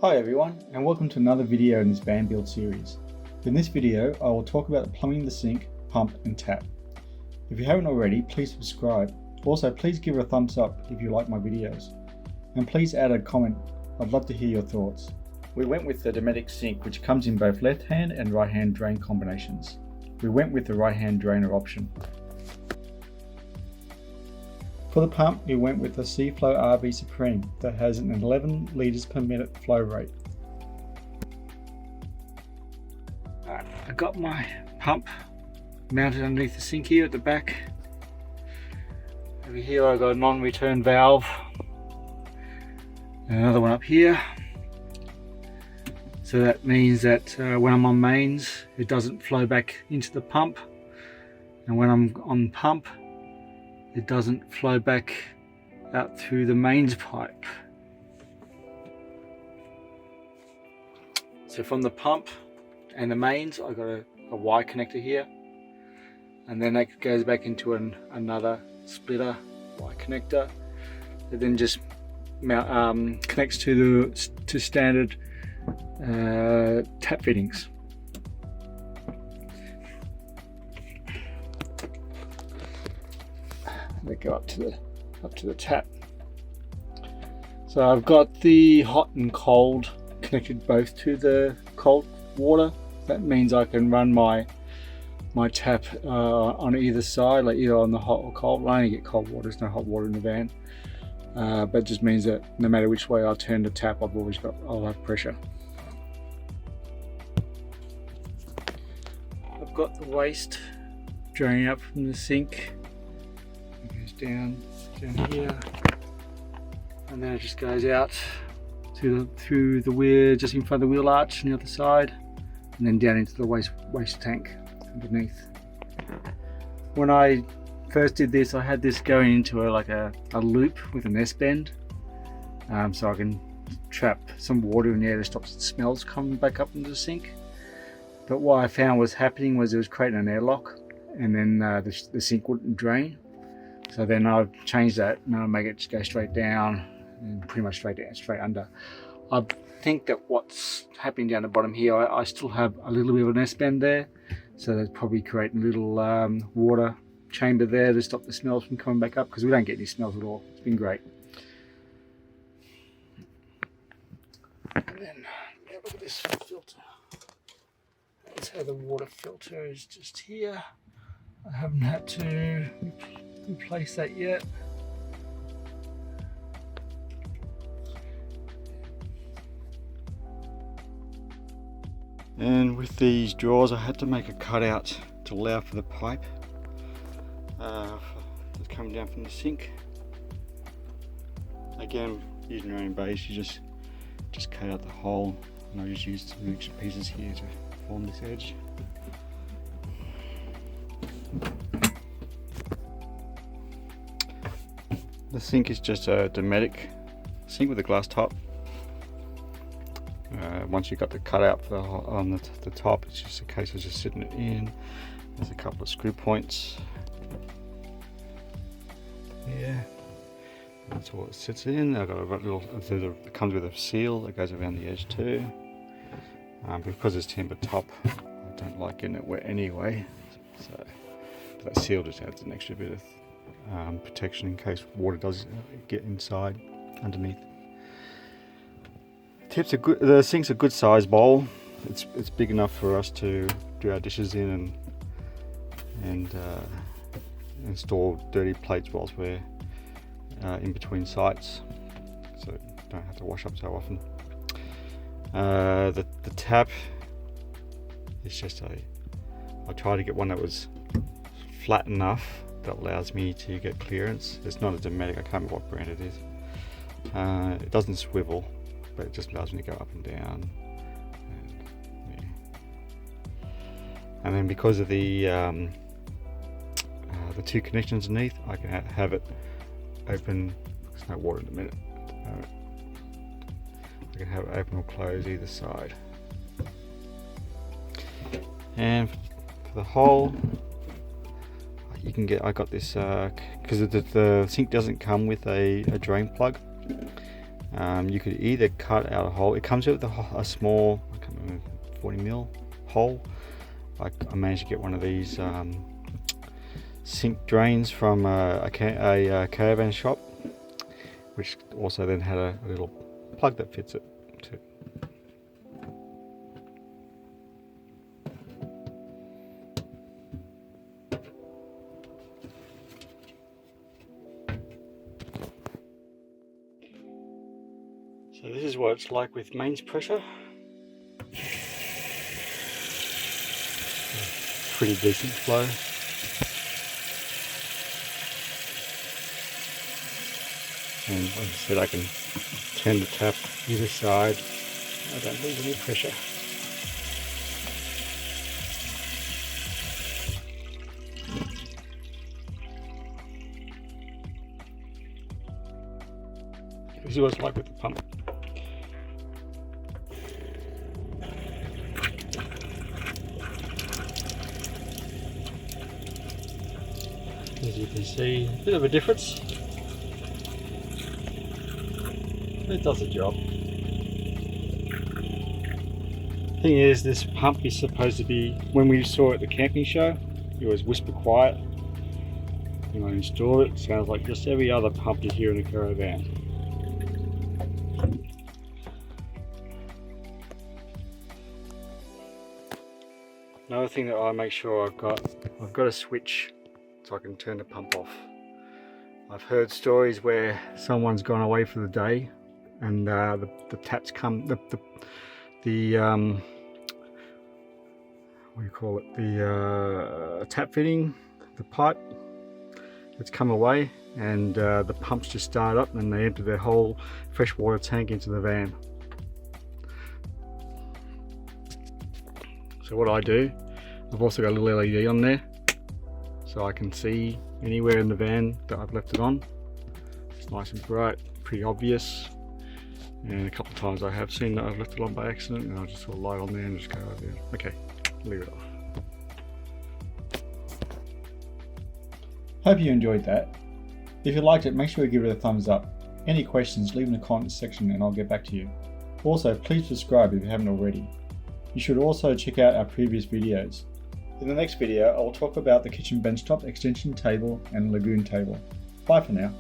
Hi everyone, and welcome to another video in this van build series. In this video I will talk about plumbing the sink, pump and tap. If you haven't already, please subscribe. Also please give it a thumbs up if you like my videos. And please add a comment, I'd love to hear your thoughts. We went with the Dometic sink, which comes in both left hand and right hand drain combinations. We went with the right hand drainer option. For the pump, we went with the Seaflo RV Supreme that has an 11 litres per minute flow rate. I got my pump mounted underneath the sink here at the back. Over here I got a non-return valve and another one up here. So that means that when I'm on mains it doesn't flow back into the pump, and when I'm on pump it doesn't flow back out through the mains pipe. So from the pump and the mains I got a Y connector here, and then that goes back into another splitter Y connector that then just connects to standard tap fittings. They go up to the tap. So I've got the hot and cold connected both to the cold water. That means I can run my tap on either side, like either on the hot or cold. I only get cold water, there's no hot water in the van. But it just means that no matter which way I turn the tap, I'll have pressure. I've got the waste draining up from the sink. It goes down here, and then it just goes out through the wheel, just in front of the wheel arch on the other side, and then down into the waste tank underneath. When I first did this, I had this going into a loop with an S-bend, so I can trap some water in there to stop the smells coming back up into the sink. But what I found was happening was it was creating an airlock, and then the sink wouldn't drain. So then I've changed that and I'll make it just go straight down and pretty much straight down, straight under. I think that what's happening down the bottom here, I still have a little bit of an S-bend there, so that's probably creating a little water chamber there to stop the smells from coming back up, because we don't get any smells at all. It's been great. And then look at this filter. That's how the water filter is just here. I haven't had to replace that yet. And with these drawers I had to make a cutout to allow for the pipe that's coming down from the sink. Again, using your own base, you just cut out the hole, and I just used some extra pieces here to form this edge. The sink is just a Dometic sink with a glass top. Once you've got the cutout on the top, it's just a case of just sitting it in. There's a couple of screw points. Yeah, that's all it sits in. I've got a little, it comes with a seal that goes around the edge too. Because it's timber top, I don't like getting it wet anyway. So that seal just adds an extra bit of protection in case water does get inside underneath. Tips are good. The sink's a good size bowl. It's big enough for us to do our dishes in and store dirty plates whilst we're in between sites, so don't have to wash up so often. The tap is just I tried to get one that was flat enough that allows me to get clearance. It's not a Dometic, I can't remember what brand it is. It doesn't swivel, but it just allows me to go up and down. And then because of the two connections underneath, I can have it open. There's no water in a minute. I can have it open or close either side. And for the hole, you can get, I got this because the sink doesn't come with a drain plug. You could either cut out a hole. It comes with a small, I can't remember, 40mm hole. I managed to get one of these sink drains from a caravan shop, which also then had a little plug that fits it too. So this is what it's like with mains pressure. Pretty decent flow. And like I said, I can turn the tap either side. I don't lose any pressure. This is what it's like with the pump. As you can see, a bit of a difference. It does the job. Thing is, this pump is supposed to be, when we saw it at the camping show, it was whisper quiet. When I install it, it sounds like just every other pump you hear in a caravan. Another thing that I make sure I've got a switch so I can turn the pump off. I've heard stories where someone's gone away for the day and the taps come, what do you call it, the tap fitting, the pipe, it's come away, and the pumps just start up and they empty their whole freshwater tank into the van. So what I do, I've also got a little LED on there so I can see anywhere in the van that I've left it on. It's nice and bright, pretty obvious. And a couple of times I have seen that I've left it on by accident, and I'll just sort of light on there and just go over there. Okay, leave it off. Hope you enjoyed that. If you liked it, make sure you give it a thumbs up. Any questions, leave in the comments section and I'll get back to you. Also, please subscribe if you haven't already. You should also check out our previous videos. In the next video, I'll talk about the kitchen benchtop extension table and lagoon table. Bye for now.